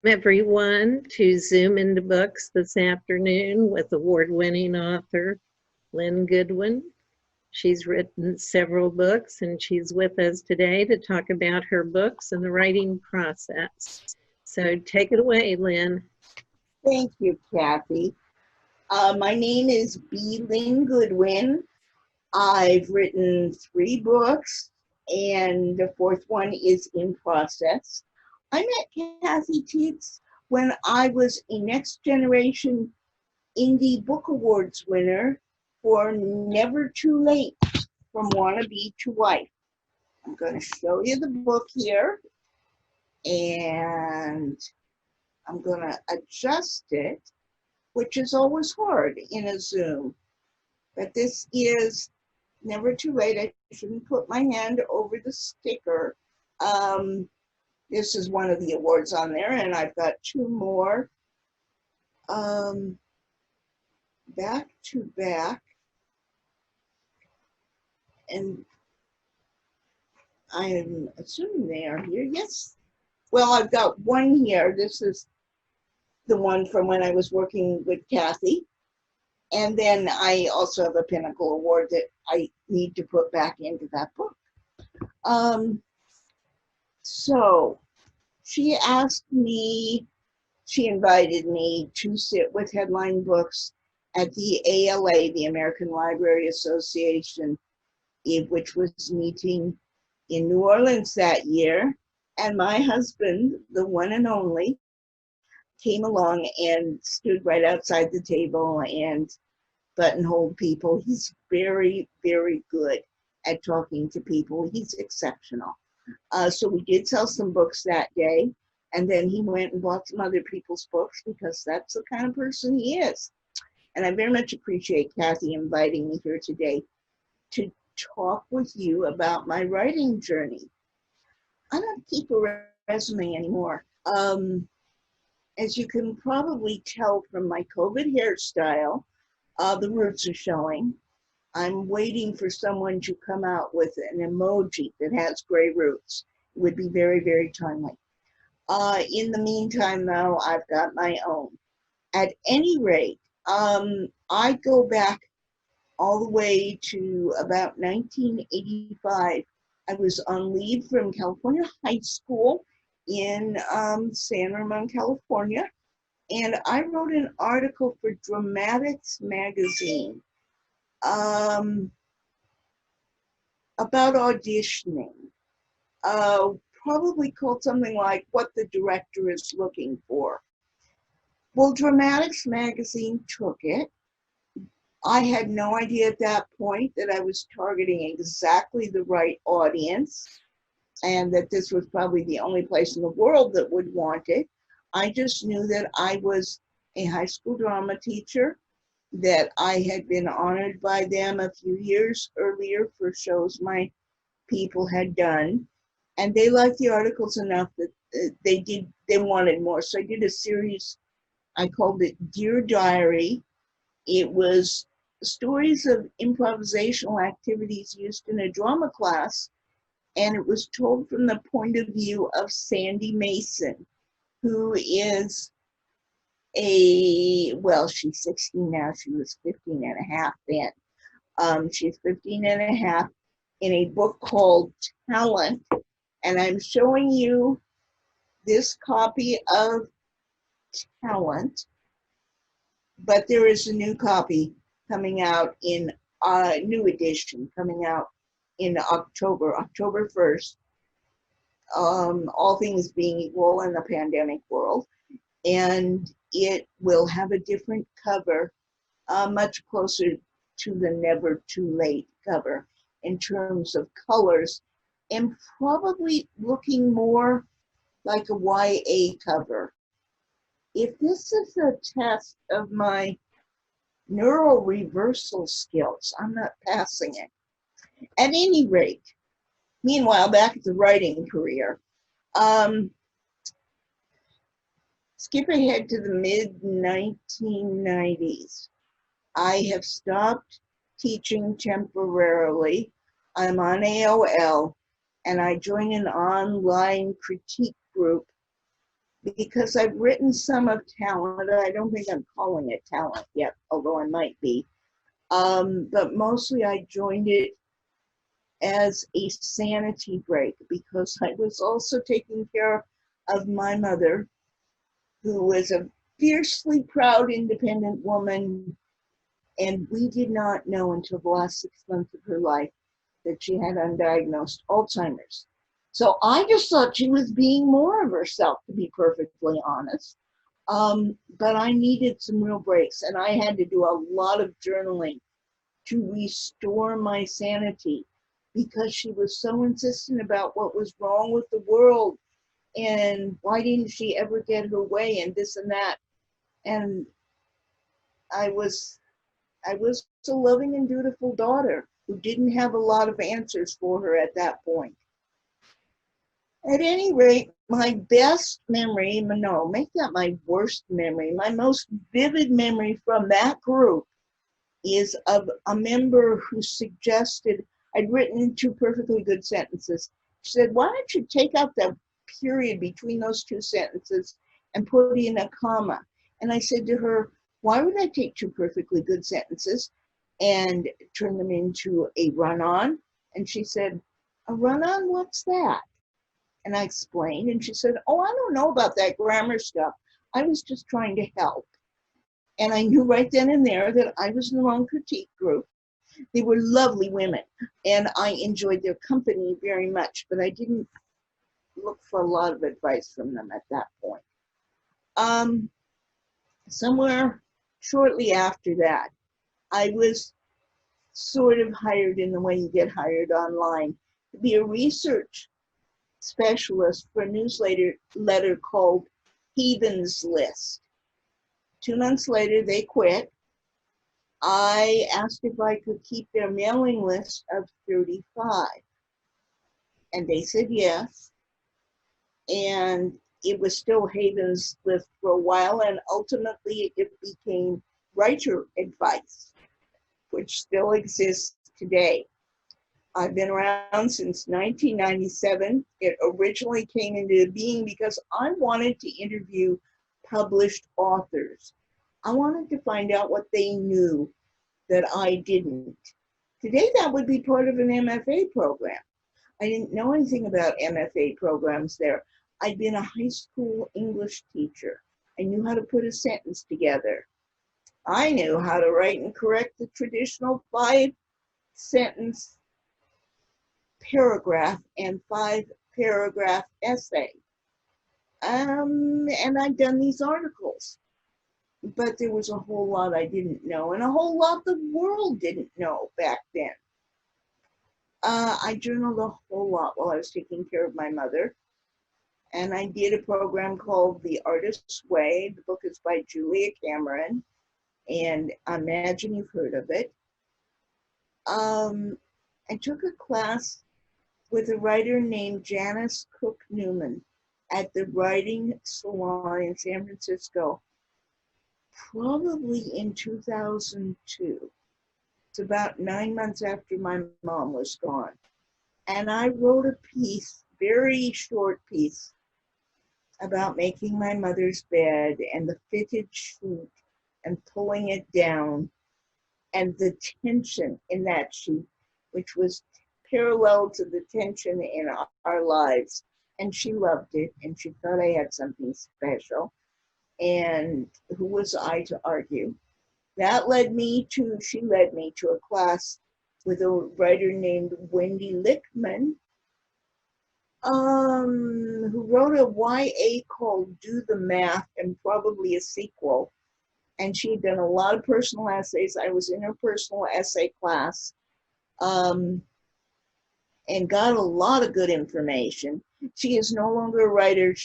everyone to Zoom into Books this afternoon with award-winning author Lynn Goodwin. She's written several books and she's with us today to talk about her books and the writing process. So take it away, Lynn. Thank you, Kathy. My name is Lynn Goodwin. I've written 3 books and the 4th one is in process. I met Kathy Teets when I was a Next Generation Indie Book Awards winner for Never Too Late, From Wannabe to Wife. I'm going to show you the book here and I'm going to adjust it, which is always hard in a Zoom. But this is Never Too Late. I shouldn't put my hand over the sticker. This is one of the awards on there, and I've got 2 more back to back. And I'm assuming they are here. Yes. Well, I've got one here. This is the one from when I was working with Kathy. And then I also have a Pinnacle Award that I need to put back into that book. So she asked me, she invited me to sit with Headline Books at the ALA, the American Library Association, which was meeting in New Orleans that year. And my husband, the one and only, came along and stood right outside the table and buttonholed people. He's very, very good at talking to people. He's exceptional. So we did sell some books that day, and then he went and bought some other people's books because that's the kind of person he is. And I very much appreciate Kathy inviting me here today to talk with you about my writing journey. I don't keep a resume anymore. As you can probably tell from my COVID hairstyle, the roots are showing. I'm waiting for someone to come out with an emoji that has gray roots. It would be very, very timely. In the meantime, though, I've got my own. At any rate, I go back all the way to about 1985. I was on leave from California High School in San Ramon, California, and I wrote an article for Dramatics magazine about auditioning, probably called something like What the Director is Looking For. Well, Dramatics magazine took it. I had no idea at that point that I was targeting exactly the right audience and that this was probably the only place in the world that would want it. I just knew that I was a high school drama teacher, that I had been honored by them a few years earlier for shows my people had done. And they liked the articles enough that they wanted more. So I did a series, I called it Dear Diary. It was stories of improvisational activities used in a drama class, and it was told from the point of view of Sandy Mason, who is well, she's 16 now, she was 15 and a half then. She's 15 and a half in a book called Talent, and I'm showing you this copy of Talent, but there is a new copy coming out in a new edition coming out in October 1st. All things being equal in the pandemic world, and it will have a different cover, much closer to the Never Too Late cover in terms of colors, and probably looking more like a YA cover. If this is a test of my neural reversal skills, I'm not passing it. At any rate, meanwhile, back at the writing career, skip ahead to the mid-1990s. I have stopped teaching temporarily. I'm on AOL, and I joined an online critique group because I've written some of Talent. I don't think I'm calling it Talent yet, although I might be. But mostly I joined it as a sanity break because I was also taking care of my mother, who was a fiercely proud, independent woman. And we did not know until the last 6 months of her life that she had undiagnosed Alzheimer's. So I just thought she was being more of herself, to be perfectly honest. But I needed some real breaks, and I had to do a lot of journaling to restore my sanity because she was so insistent about what was wrong with the world and why didn't she ever get her way and this and that. And I was a loving and dutiful daughter who didn't have a lot of answers for her at that point. At any rate, my best memory, no, make that my worst memory, my most vivid memory from that group is of a member who suggested, I'd written two perfectly good sentences. She said, why don't you take out the period between those two sentences and put in a comma? And I said to her, why would I take two perfectly good sentences and turn them into a run-on? And she said, a run-on, what's that? And I explained, and she said, oh, I don't know about that grammar stuff. I was just trying to help. And I knew right then and there that I was in the wrong critique group. They were lovely women, and I enjoyed their company very much, but I didn't look for a lot of advice from them at that point. Somewhere shortly after that, I was sort of hired in the way you get hired online to be a research specialist for a newsletter called Heathen's List. 2 months later, they quit. I asked if I could keep their mailing list of 35. And they said yes. And it was still Haven's List for a while, and ultimately it became Writer Advice, which still exists today. I've been around since 1997. It originally came into being because I wanted to interview published authors. I wanted to find out what they knew that I didn't. Today, that would be part of an MFA program. I didn't know anything about MFA programs there. I'd been a high school English teacher. I knew how to put a sentence together. I knew how to write and correct the traditional 5-sentence paragraph and 5-paragraph essay. And I'd done these articles. But there was a whole lot I didn't know, and a whole lot the world didn't know back then. I journaled a whole lot while I was taking care of my mother, and I did a program called The Artist's Way. The book is by Julia Cameron, and I imagine you've heard of it. I took a class with a writer named Janice Cook Newman at the Writing Salon in San Francisco, probably in 2002. It's about 9 months after my mom was gone. And I wrote a piece, very short piece, about making my mother's bed and the fitted sheet and pulling it down and the tension in that sheet, which was parallel to the tension in our lives. And she loved it, and she thought I had something special. And who was I to argue? She led me to a class with a writer named Wendy Lichtman, who wrote a YA called Do the Math, and probably a sequel. And she had done a lot of personal essays. I was in her personal essay class, and got a lot of good information. She is no longer a writer.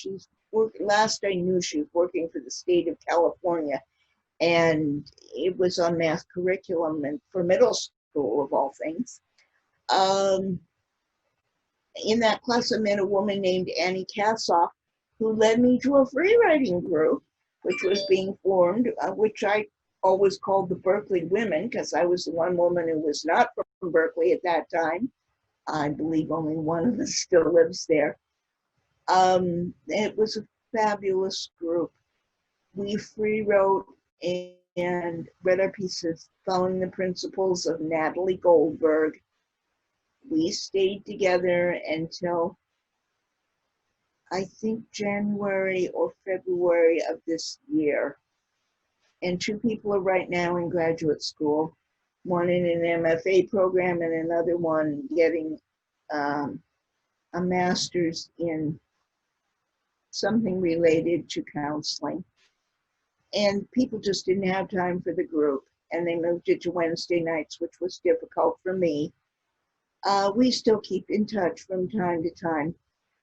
Last I knew, she was working for the state of California, and it was on math curriculum and for middle school, of all things. In that class, I met a woman named Annie Kassoff, who led me to a free writing group, which was being formed, which I always called the Berkeley Women, because I was the one woman who was not from Berkeley at that time. I believe only one of us still lives there. It was a fabulous group. We free wrote and read our pieces following the principles of Natalie Goldberg. We stayed together until I think January or February of this year. And 2 people are right now in graduate school, one in an MFA program and another one getting a master's in something related to counseling. And people just didn't have time for the group, and they moved it to Wednesday nights, which was difficult for me. We still keep in touch from time to time,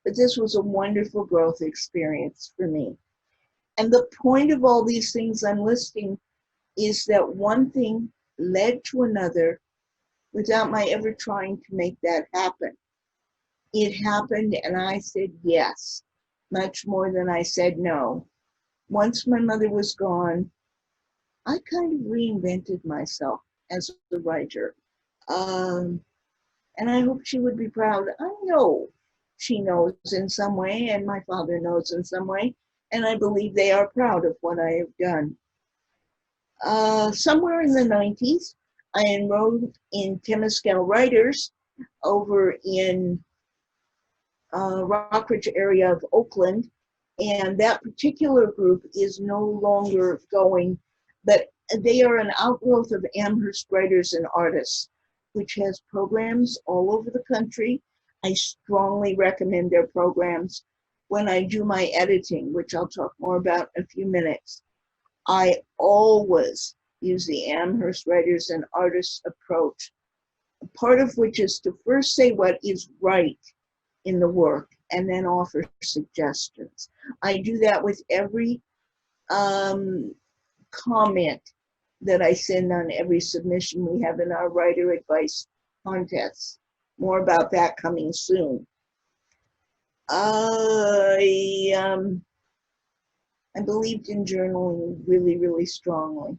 but this was a wonderful growth experience for me. And the point of all these things I'm listing is that one thing led to another without my ever trying to make that happen. It happened, and I said yes, much more than I said no. Once my mother was gone, I kind of reinvented myself as a writer. And I hope she would be proud. I know she knows in some way, and my father knows in some way, and I believe they are proud of what I have done. Somewhere in the 90s, I enrolled in Temescal Writers over in Rockridge area of Oakland, and that particular group is no longer going, but they are an outgrowth of Amherst Writers and Artists, which has programs all over the country. I strongly recommend their programs. When I do my editing, which I'll talk more about in a few minutes, I always use the Amherst Writers and Artists approach, part of which is to first say what is right in the work and then offer suggestions. I do that with every comment that I send on every submission we have in our writer advice contests. More about that coming soon. I believed in journaling really, really strongly.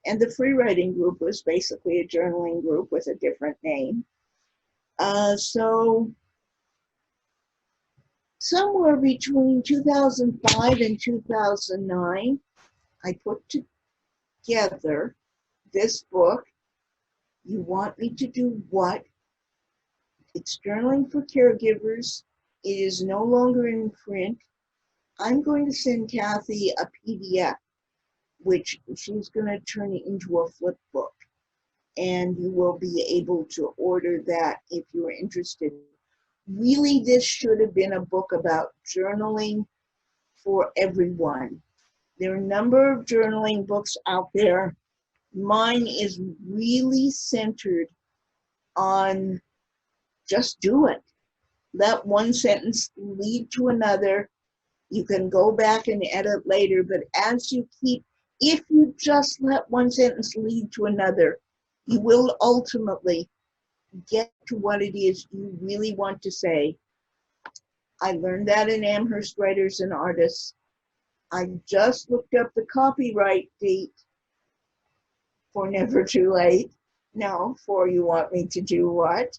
And the free writing group was basically a journaling group with a different name. So somewhere between 2005 and 2009, I put together this book, You Want Me to Do What? It's journaling for caregivers. It is no longer in print. I'm going to send Kathy a PDF, which she's going to turn it into a flip book. And you will be able to order that if you're interested. Really, this should have been a book about journaling for everyone. There are a number of journaling books out there. Mine is really centered on just do it. Let one sentence lead to another. You can go back and edit later, but as you keep, if you just let one sentence lead to another, you will ultimately get to what it is you really want to say. I learned that in Amherst Writers and Artists. I just looked up the copyright date for Never Too Late. No, for You Want Me to Do What?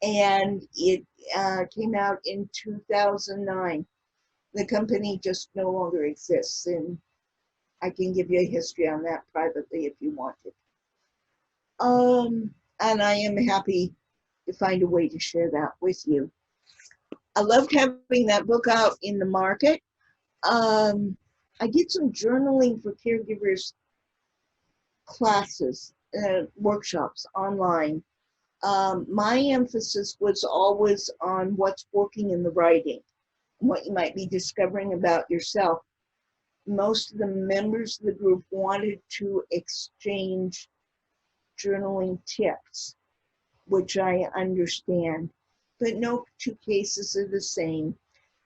And it came out in 2009. The company just no longer exists, and I can give you a history on that privately if you want it. And I am happy to find a way to share that with you. I loved having that book out in the market. I did some journaling for caregivers classes, workshops online. My emphasis was always on what's working in the writing, what you might be discovering about yourself. Most of the members of the group wanted to exchange journaling tips, which I understand, but no 2 cases are the same.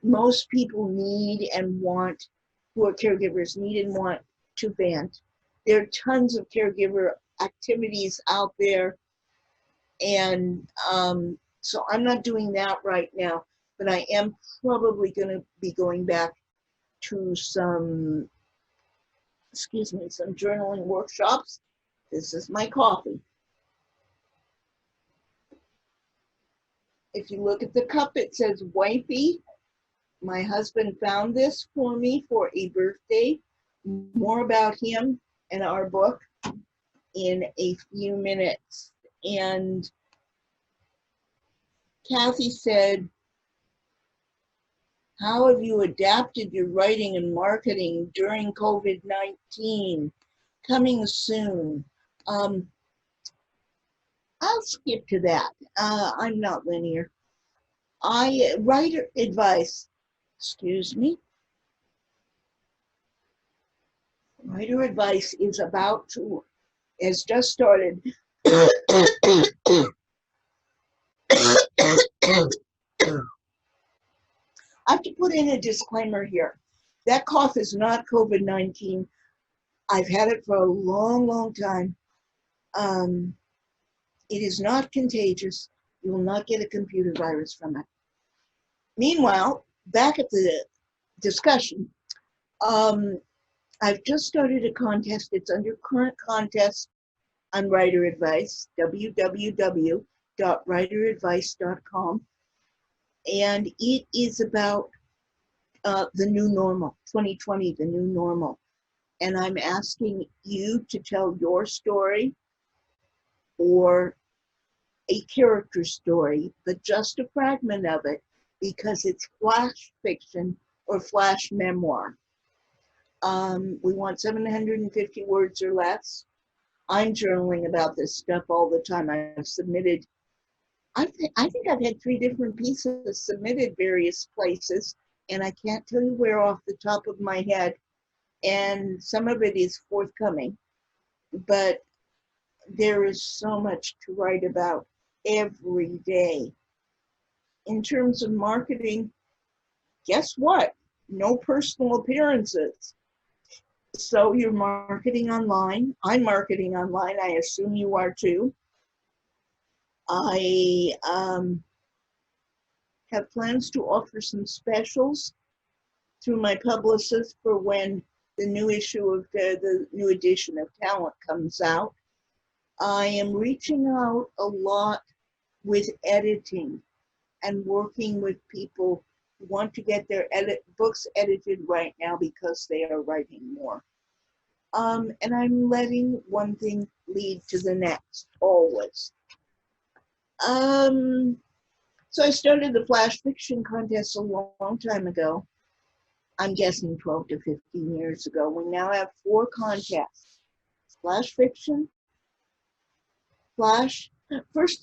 Most people need and want, who are caregivers, need and want to vent. There are tons of caregiver activities out there, and so I'm not doing that right now, but I am probably going to be going back to some journaling workshops. This is my coffee. If you look at the cup, it says wifey. My husband found this for me for a birthday. More about him and our book in a few minutes. And Kathy said, how have you adapted your writing and marketing during COVID-19? Coming soon. I'll skip to that. I'm not linear. Writer advice, excuse me. Writer advice is has just started. I have to put in a disclaimer here. That cough is not COVID-19. I've had it for a long, long time. It is not contagious. You will not get a computer virus from it. Meanwhile, back at the discussion, I've just started a contest. It's under current contest on writer advice, www.writeradvice.com. And it is about the new normal, 2020, the new normal. And I'm asking you to tell your story or a character story, but just a fragment of it, because it's flash fiction or flash memoir. We want 750 words or less. I'm journaling about this stuff all the time. I've submitted, I think I've had 3 different pieces submitted various places, and I can't tell you where off the top of my head, and some of it is forthcoming, but there is so much to write about every day. In terms of marketing, guess what? No personal appearances. So you're marketing online. I'm marketing online. I assume you are too. I have plans to offer some specials through my publicist for when the new issue of the new edition of Talent comes out. I am reaching out a lot with editing and working with people who want to get their books edited right now because they are writing more. And I'm letting one thing lead to the next, always. So I started the flash fiction contest a long time ago. I'm guessing 12 to 15 years ago. We now have 4 contests. Flash fiction, first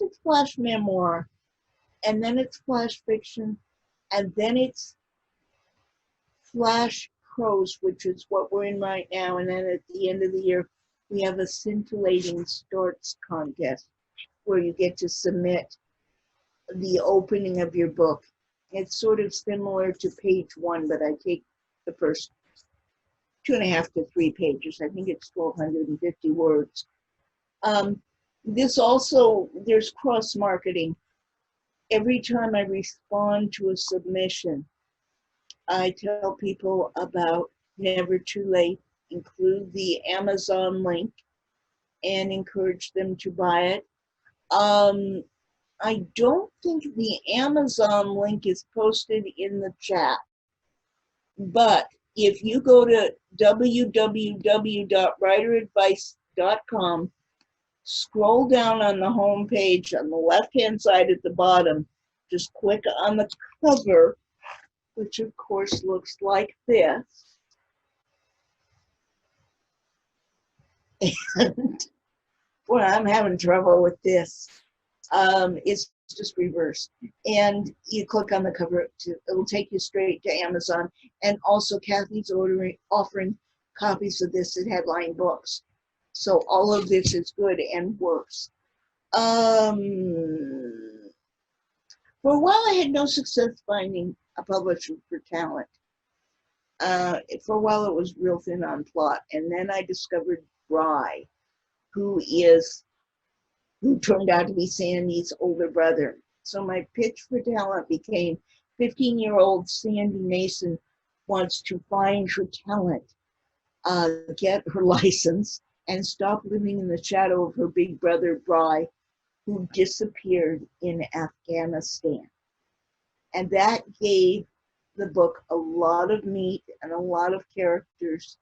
it's flash memoir, and then it's flash fiction, and then it's flash prose, which is what we're in right now. And then at the end of the year, we have a scintillating starts contest where you get to submit the opening of your book. It's sort of similar to page 1, but I take the first 2.5 to 3 pages. I think it's 1,250 words. There's cross-marketing. Every time I respond to a submission, I tell people about Never Too Late, include the Amazon link, and encourage them to buy it. I don't think the Amazon link is posted in the chat, but if you go to www.writeradvice.com, scroll down on the home page on the left-hand side at the bottom, just click on the cover, which of course looks like this. And boy, I'm having trouble with this. It's just reversed. And you click on the cover, it'll take you straight to Amazon. And also Kathy's offering copies of this at Headline Books. So all of this is good and works. For a while, I had no success finding a publisher for Talent. For a while, it was real thin on plot. And then I discovered Bry, who turned out to be Sandy's older brother. So my pitch for Talent became 15-year-old Sandy Mason wants to find her talent, get her license, and stop living in the shadow of her big brother, Bry, who disappeared in Afghanistan. And that gave the book a lot of meat and a lot of characters.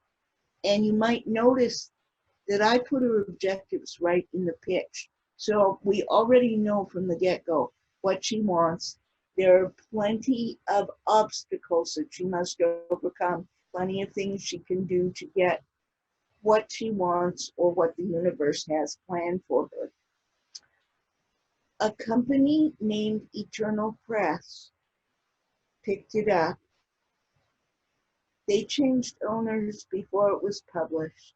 And you might notice that I put her objectives right in the pitch. So we already know from the get-go what she wants. There are plenty of obstacles that she must overcome, plenty of things she can do to get what she wants or what the universe has planned for her. A company named Eternal Press picked it up. They changed owners before it was published.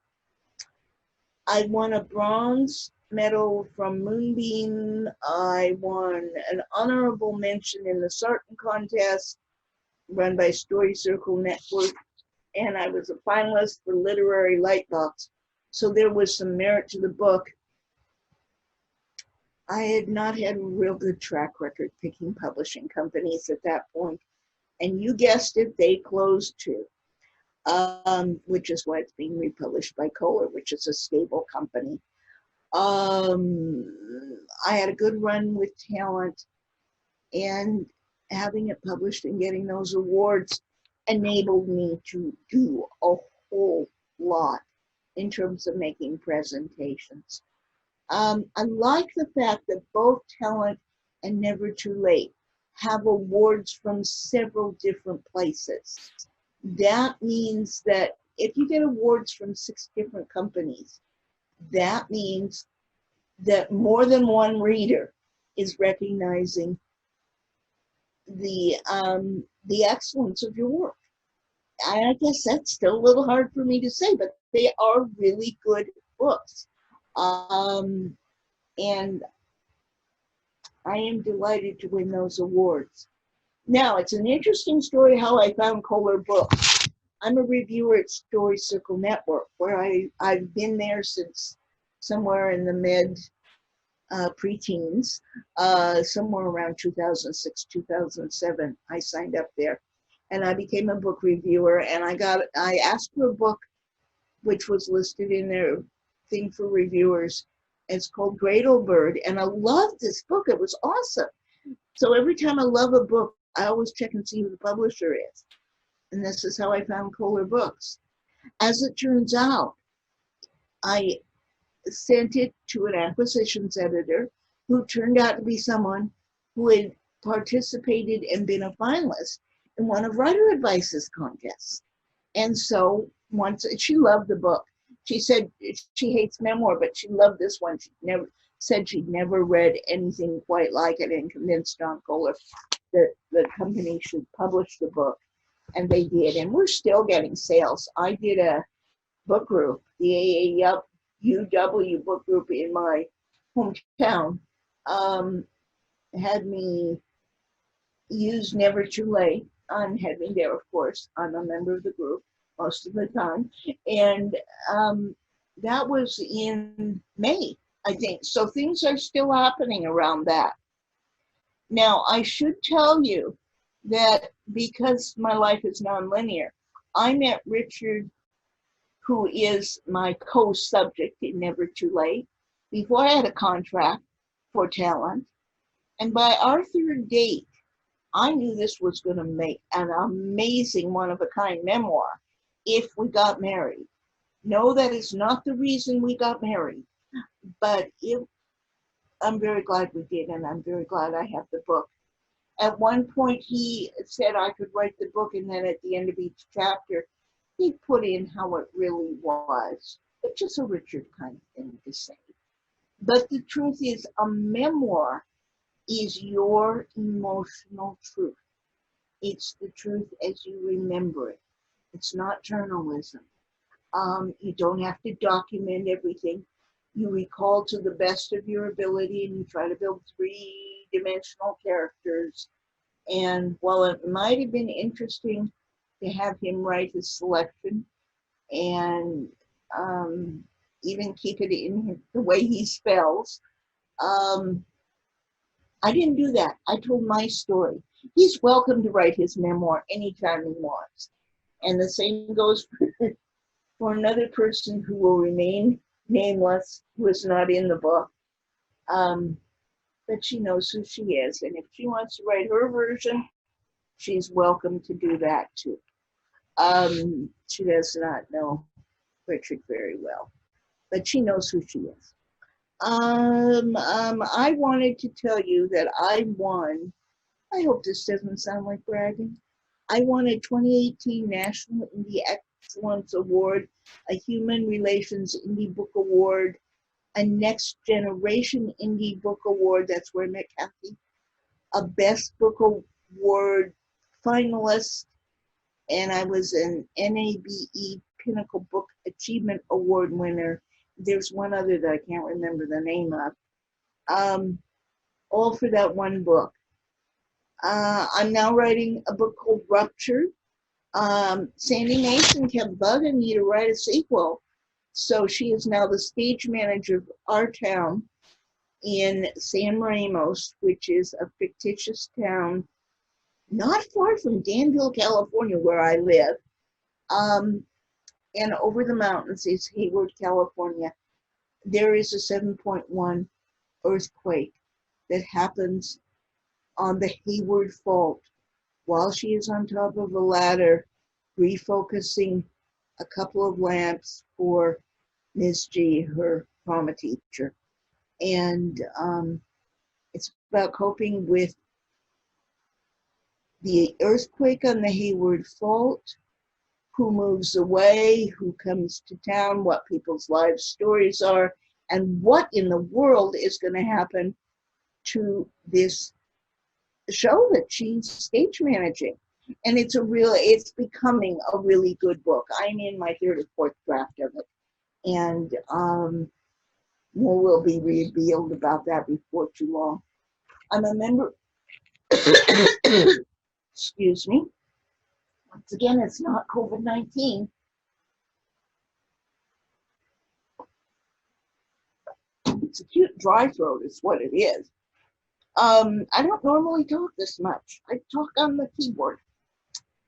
I won a bronze medal from Moonbeam. I won an honorable mention in the Sarton contest run by Story Circle Network, and I was a finalist for Literary Lightbox. So there was some merit to the book. I had not had a real good track record picking publishing companies at that point. And you guessed it, they closed too, which is why it's being republished by Kohler, which is a stable company. I had a good run with Talent, and having it published and getting those awards enabled me to do a whole lot in terms of making presentations. I like the fact that both Talent and Never Too Late have awards from several different places. That means that if you get awards from 6 different companies, that means that more than one reader is recognizing the excellence of your work. I guess that's still a little hard for me to say, but they are really good books. And I am delighted to win those awards. Now, it's an interesting story how I found Kohler books. I'm a reviewer at Story Circle Network, where I've been there since somewhere in the mid preteens, somewhere around 2006, 2007, I signed up there. And I became a book reviewer, and I asked for a book which was listed in their thing for reviewers. It's called Great Old Bird, and I loved this book. It was awesome. So every time I love a book, I always check and see who the publisher is. And this is how I found Kohler Books. As it turns out, I sent it to an acquisitions editor who turned out to be someone who had participated and been a finalist in one of Writer Advice's contests. And so once she loved the book. She said she hates memoir, but she loved this one. She said she'd never read anything quite like it, and convinced John Kohler that the company should publish the book. And they did, and we're still getting sales. I did a book group, the AAUW book group in my hometown, had me use Never Too Late, and had me there, of course. I'm a member of the group most of the time. And that was in May, I think. So things are still happening around that. Now, I should tell you that because my life is nonlinear, I met Richard, who is my co-subject in Never Too Late, before I had a contract for Talent. And by our third date, I knew this was going to make an amazing one-of-a-kind memoir if we got married. No, that is not the reason we got married, but I'm very glad we did, and I'm very glad I have the book. At one point, he said I could write the book, and then at the end of each chapter, he'd put in how it really was, which is a Richard kind of thing to say. But the truth is, a memoir is your emotional truth. It's the truth as you remember it. It's not journalism. You don't have to document everything. You recall to the best of your ability, and you try to build 3-dimensional characters. And while it might have been interesting to have him write his selection and even keep it in the way he spells, I didn't do that. I told my story. He's welcome to write his memoir anytime he wants. And the same goes for another person who will remain nameless, who is not in the book. But she knows who she is. And if she wants to write her version, she's welcome to do that too. She does not know Richard very well, but she knows who she is. I wanted to tell you that I won. I hope this doesn't sound like bragging. I won a 2018 National Indie Excellence Award, a Human Relations Indie Book Award, a Next Generation Indie Book Award. That's where I met Kathy. A Best Book Award finalist, and I was an NABE Pinnacle Book Achievement Award winner. There's one other that I can't remember the name of. All for that one book. I'm now writing a book called Rupture. Sandy Mason kept bugging me to write a sequel. So she is now the stage manager of our town in San Ramos, which is a fictitious town not far from Danville, California, where I live. And over the mountains is Hayward, California. There is a 7.1 earthquake that happens on the Hayward Fault while she is on top of a ladder, refocusing a couple of lamps for Ms. G, her trauma teacher. And it's about coping with the earthquake on the Hayward Fault, who moves away, who comes to town, what people's life stories are, and what in the world is going to happen to this show that she's stage managing. And it's becoming a really good book. I'm in my third or fourth draft of it. And more will be revealed about that before too long. I'm a member, excuse me. Once again, it's not COVID-19. It's a cute dry throat is what it is. I don't normally talk this much. I talk on the keyboard.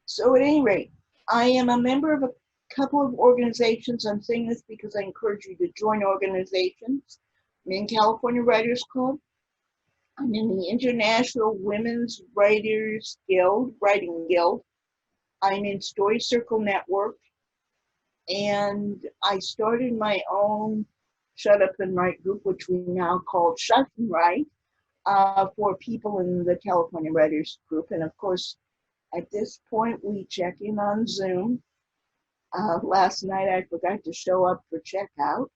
So at any rate, I am a member of a couple of organizations. I'm saying this because I encourage you to join organizations. I'm in California Writers Club. I'm in the International Women's Writers Guild, Writing Guild. I'm in Story Circle Network. And I started my own Shut Up and Write group, which we now call Shut and Write, for people in the California Writers group. And of course, at this point, we check in on Zoom. Last night, I forgot to show up for checkout,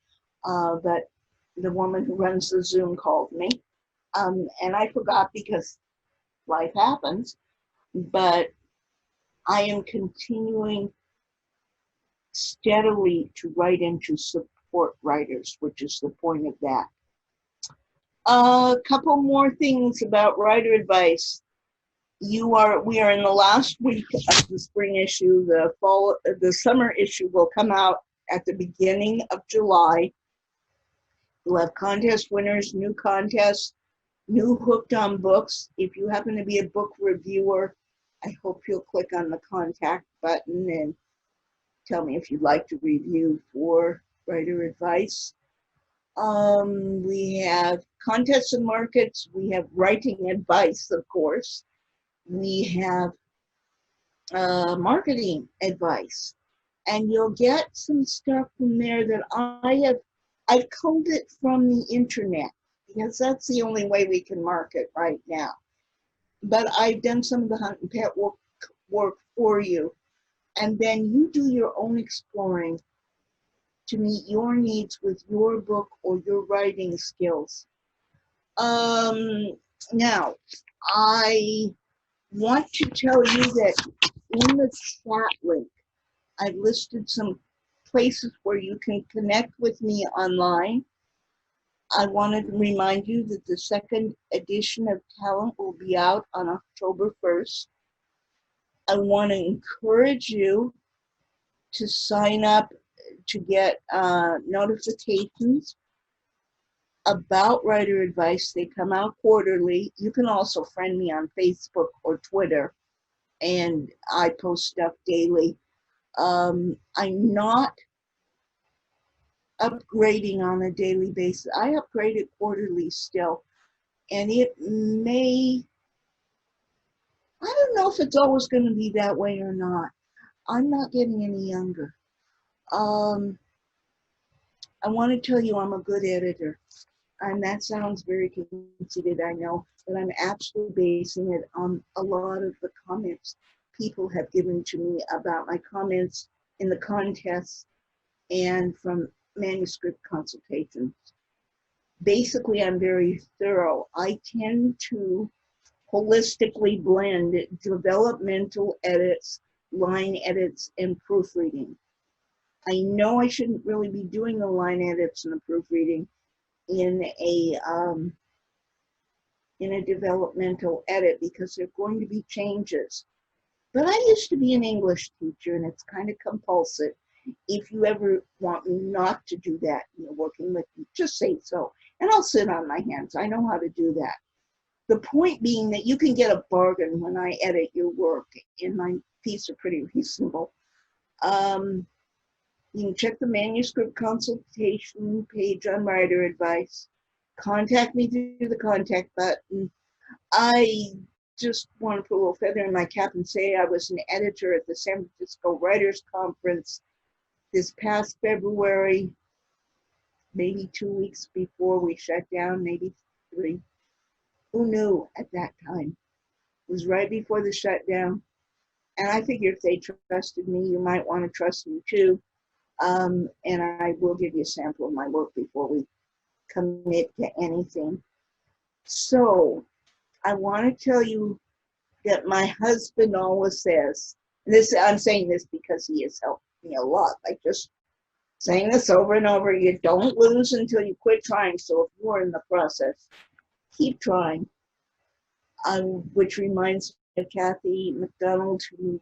but the woman who runs the Zoom called me. And I forgot because life happens, but I am continuing steadily to write and to support writers, which is the point of that. A couple more things about writer advice. We are in the last week of the spring issue. The summer issue will come out at the beginning of July. We'll have contest winners, new contests, new Hooked on Books. If you happen to be a book reviewer, I hope you'll click on the contact button and tell me if you'd like to review for writer advice. We have contests and markets. We have writing advice, of course. We have marketing advice. And you'll get some stuff from there that I've culled it from the internet because that's the only way we can market right now. But I've done some of the hunt and pet work for you. And then you do your own exploring to meet your needs with your book or your writing skills. Now, I want to tell you that in the chat link, I've listed some places where you can connect with me online. I wanted to remind you that the second edition of Talent will be out on October 1st. I want to encourage you to sign up to get notifications about writer advice. They come out quarterly. You can also friend me on Facebook or Twitter, and I post stuff daily. I'm not upgrading on a daily basis. I upgrade it quarterly still, and it may, I don't know if it's always going to be that way or not. I'm not getting any younger. I want to tell you I'm a good editor. And that sounds very conceited, I know, but I'm actually basing it on a lot of the comments people have given to me about my comments in the contest and from manuscript consultations. Basically, I'm very thorough. I tend to holistically blend developmental edits, line edits, and proofreading. I know I shouldn't really be doing the line edits and the proofreading in a developmental edit because there are going to be changes. But I used to be an English teacher, and it's kind of compulsive. If you ever want me not to do that, working with me, just say so. And I'll sit on my hands. I know how to do that. The point being that you can get a bargain when I edit your work, and my fees are pretty reasonable. You can check the manuscript consultation page on writer advice. Contact me through the contact button. I just want to put a little feather in my cap and say I was an editor at the San Francisco Writers Conference this past February, maybe 2 weeks before we shut down, maybe 3. Who knew at that time? It was right before the shutdown. And I figured if they trusted me, you might want to trust me too. And I will give you a sample of my work before we commit to anything. So I want to tell you that my husband always says, this, I'm saying this because he has helped me a lot, like just saying this over and over, you don't lose until you quit trying. So if you're in the process, keep trying. Which reminds me of Kathy McDonald, who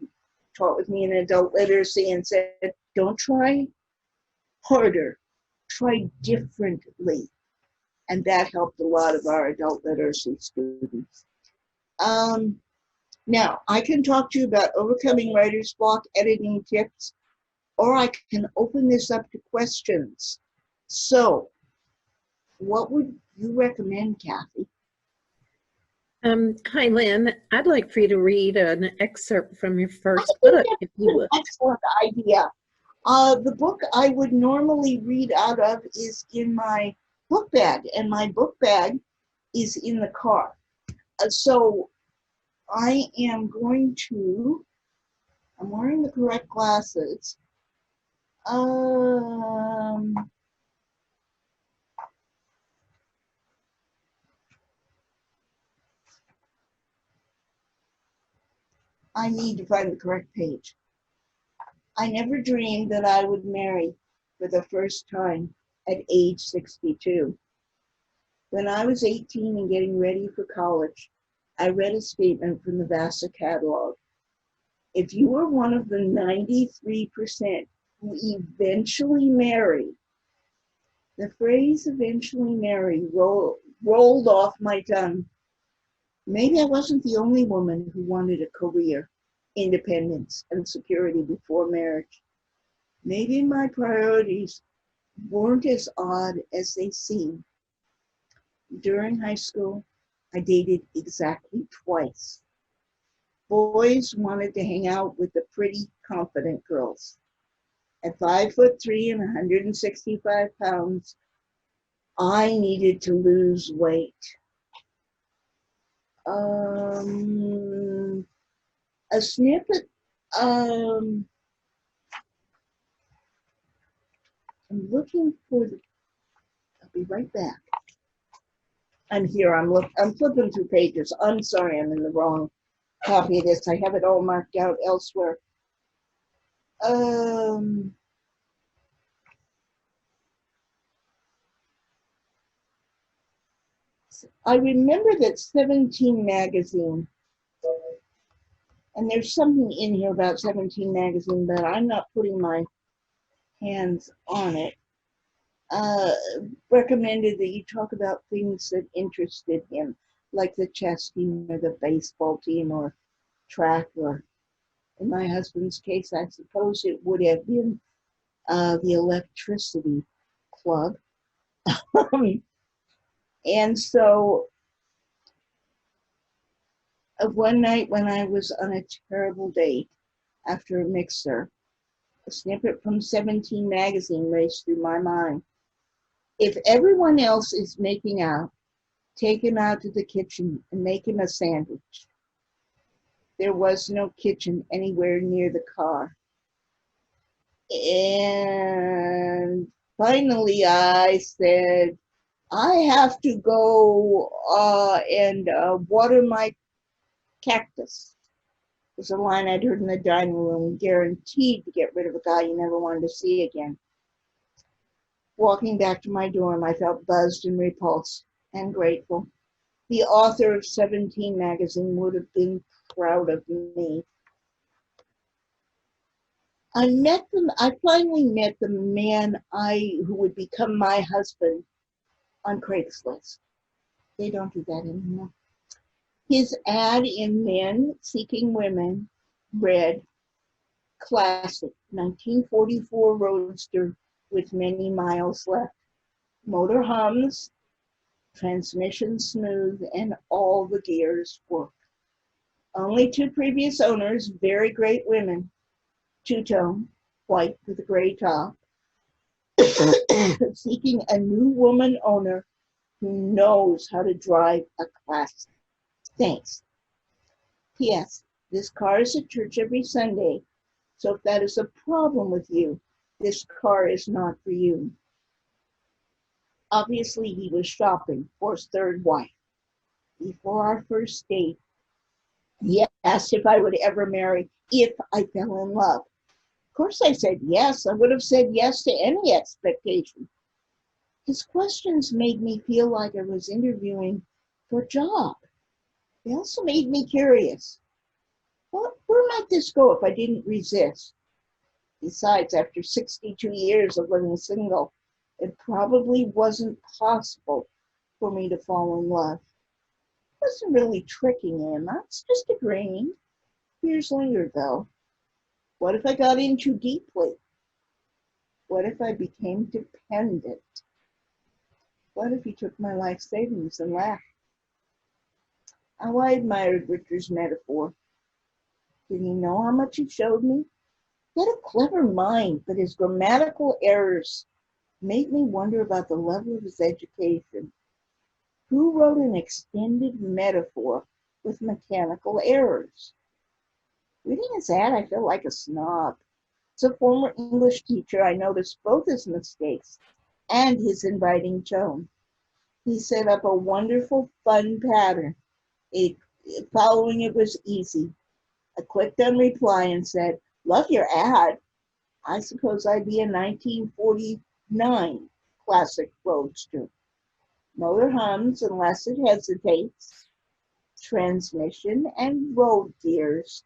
taught with me in adult literacy and said, don't try harder, try differently. And that helped a lot of our adult literacy students. Now, I can talk to you about overcoming writer's block, editing tips, or I can open this up to questions. So, what would you recommend, Kathy? Hi, Lynn. I'd like for you to read an excerpt from your first book, if you would. Excellent idea. The book I would normally read out of is in my book bag, and my book bag is in the car. So I am going to, I'm wearing the correct glasses. I need to find the correct page. I never dreamed that I would marry for the first time at age 62. When I was 18 and getting ready for college, I read a statement from the VASA catalog. If you are one of the 93% who eventually marry, the phrase eventually marry rolled off my tongue. Maybe I wasn't the only woman who wanted a career, independence, and security before marriage. Maybe my priorities weren't as odd as they seem. During high school, I dated exactly twice. Boys wanted to hang out with the pretty, confident girls. At 5'3" and 165 pounds, I needed to lose weight. A snippet. I'm looking for the. I'll be right back. I'm here. I'm flipping through pages. I'm sorry. I'm in the wrong copy of this. I have it all marked out elsewhere. I remember that 17 magazine, and there's something in here about 17 magazine, but I'm not putting my hands on it. Recommended that you talk about things that interested him, like the chess team or the baseball team or track, or in my husband's case, I suppose it would have been the electricity club. And so of one night when I was on a terrible date after a mixer. A snippet from 17 magazine raced through my mind. If everyone else is making out, take him out to the kitchen and make him a sandwich. There was no kitchen anywhere near the car. And finally I said, I have to go and water my cactus. It was a line I'd heard in the dining room, guaranteed to get rid of a guy you never wanted to see again. Walking back to my dorm, I felt buzzed and repulsed and grateful. The author of 17 magazine would have been proud of me. I finally met the man who would become my husband on Craigslist. They don't do that anymore. His ad in Men Seeking Women read, classic 1944 Roadster with many miles left. Motor hums, transmission smooth, and all the gears work. Only two previous owners, very great women, two-tone, white with a gray top, seeking a new woman owner who knows how to drive a classic. Thanks. P.S. This car is at church every Sunday, so if that is a problem with you, this car is not for you. Obviously, he was shopping for his third wife. Before our first date, he asked if I would ever marry if I fell in love. Of course, I said yes. I would have said yes to any expectation. His questions made me feel like I was interviewing for a job. They also made me curious. Well, where might this go if I didn't resist? Besides, after 62 years of living single, it probably wasn't possible for me to fall in love. I wasn't really tricking him. I was just agreeing. Years later, though, what if I got in too deeply? What if I became dependent? What if he took my life savings and left? How I admired Richard's metaphor. Did he know how much he showed me? He had a clever mind, but his grammatical errors made me wonder about the level of his education. Who wrote an extended metaphor with mechanical errors? Reading his ad, I felt like a snob. As a former English teacher, I noticed both his mistakes and his inviting tone. He set up a wonderful, fun pattern. Following it was easy. I clicked on reply and said, love your ad. I suppose I'd be a 1949 classic roadster. Motor hums unless it hesitates. Transmission and road gears.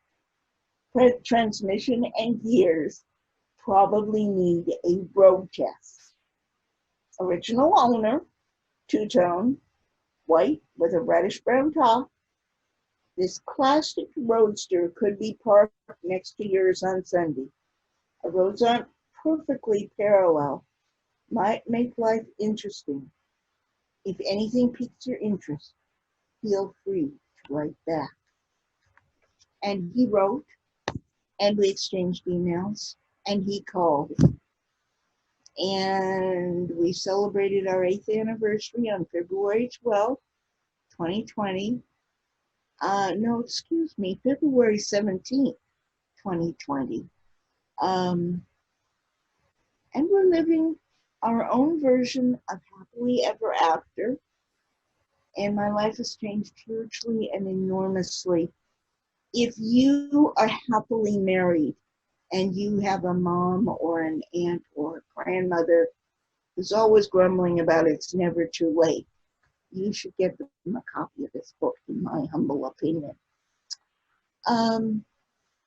Transmission and gears probably need a road test. Original owner, two-tone, white with a reddish-brown top. This classic roadster could be parked next to yours on Sunday. The roads aren't perfectly parallel. Might make life interesting. If anything piques your interest, feel free to write back. And he wrote, and we exchanged emails, and he called. And we celebrated our 8th anniversary on February 12th, 2020. February 17th, 2020. And we're living our own version of happily ever after. And my life has changed hugely and enormously. If you are happily married and you have a mom or an aunt or a grandmother who's always grumbling about it's never too late, you should get them a copy of this book, in my humble opinion.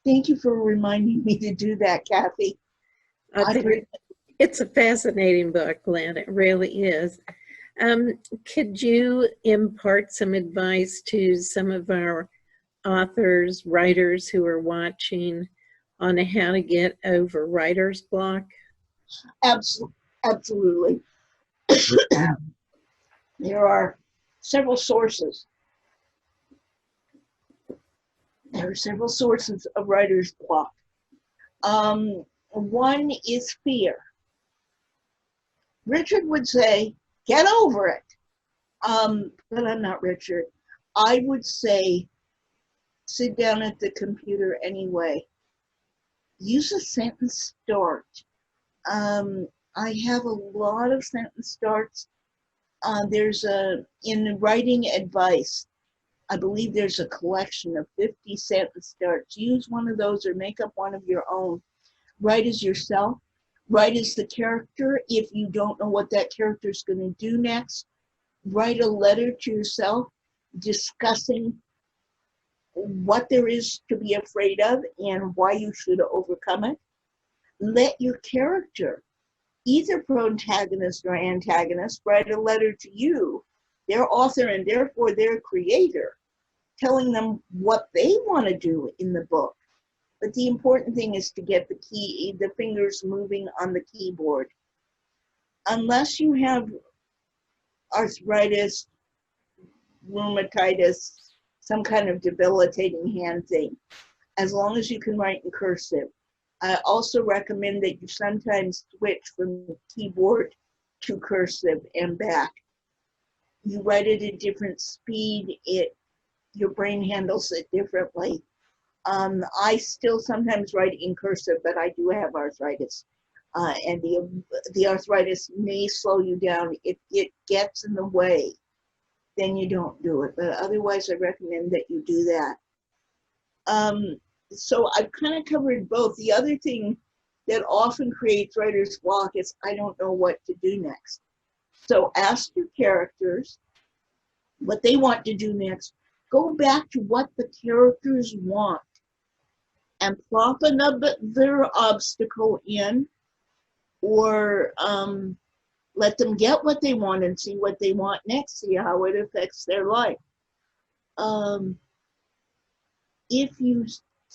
Thank you for reminding me to do that, Kathy. I think it's a fascinating book, Lynn. It really is. Could you impart some advice to some of our authors, writers who are watching on how to get over writer's block? Absolutely. There are several sources There are several sources of writer's block. One is fear. Richard would say, get over it. But I'm not Richard. I would say, sit down at the computer anyway. Use a sentence start. I have a lot of sentence starts. In writing advice, I believe there's a collection of 50 sentence starts. Use one of those or make up one of your own. Write as yourself. Write as the character. If you don't know what that character is going to do next, write a letter to yourself discussing what there is to be afraid of and why you should overcome it. Let your character, either protagonist or antagonist, write a letter to you, their author and therefore their creator, telling them what they want to do in the book. But the important thing is to get the fingers moving on the keyboard. Unless you have arthritis, rheumatitis, some kind of debilitating hand thing, as long as you can write in cursive. I also recommend that you sometimes switch from keyboard to cursive and back. You write at a different speed, your brain handles it differently. I still sometimes write in cursive, but I do have arthritis. And the arthritis may slow you down. If it gets in the way, then you don't do it. But otherwise, I recommend that you do that. So I've kind of covered both. The other thing that often creates writer's block is I don't know what to do next. So ask your characters what they want to do next. Go back to what the characters want and plop another obstacle in, or let them get what they want and see what they want next, see how it affects their life. If you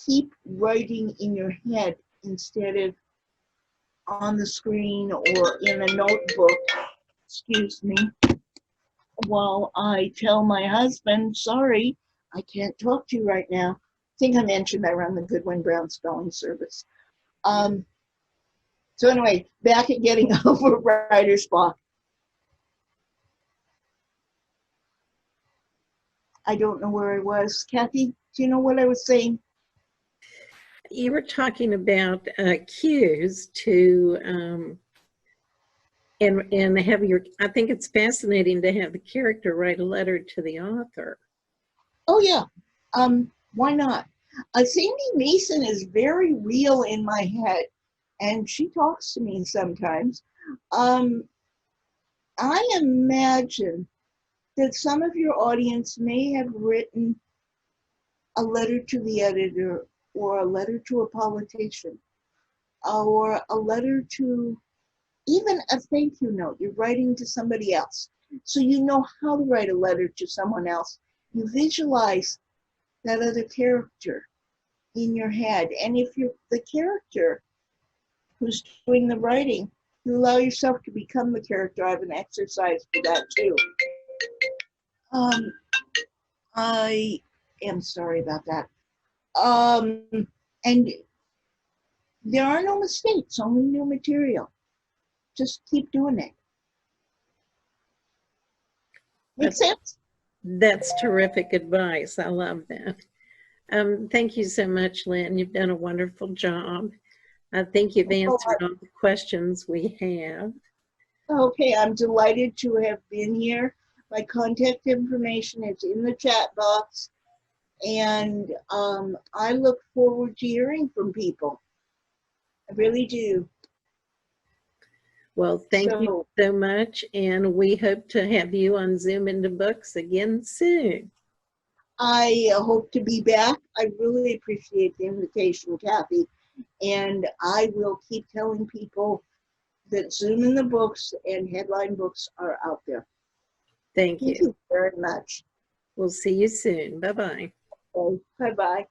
keep writing in your head instead of on the screen or in a notebook, excuse me, while I tell my husband, sorry, I can't talk to you right now. I think I mentioned I run the Goodwin Brown Spelling Service. So anyway, back at getting over writer's block. I don't know where I was. Kathy, do you know what I was saying? You were talking about cues to, and have I think it's fascinating to have the character write a letter to the author. Oh yeah, why not? Sandy Mason is very real in my head, and she talks to me sometimes. I imagine that some of your audience may have written a letter to the editor, or a letter to a politician, or a letter to even a thank you note. You're writing to somebody else. So you know how to write a letter to someone else. You visualize that other character in your head. And if you're the character who's doing the writing, you allow yourself to become the character. I have an exercise for that too. I am sorry about that. And there are no mistakes, only new material. Just keep doing it. Make sense? That's terrific advice. I love that. Thank you so much, Lynn. You've done a wonderful job. I think you've answered all the questions we have. Okay, I'm delighted to have been here. My contact information is in the chat box, and I look forward to hearing from people. I really do. Well, thank you so much, and we hope to have you on Zoom into Books again soon. I hope to be back. I really appreciate the invitation, Kathy, and I will keep telling people that Zoom in the Books and Headline Books are out there. Thank you. Thank you very much. We'll see you soon. Bye-bye. Okay, bye-bye.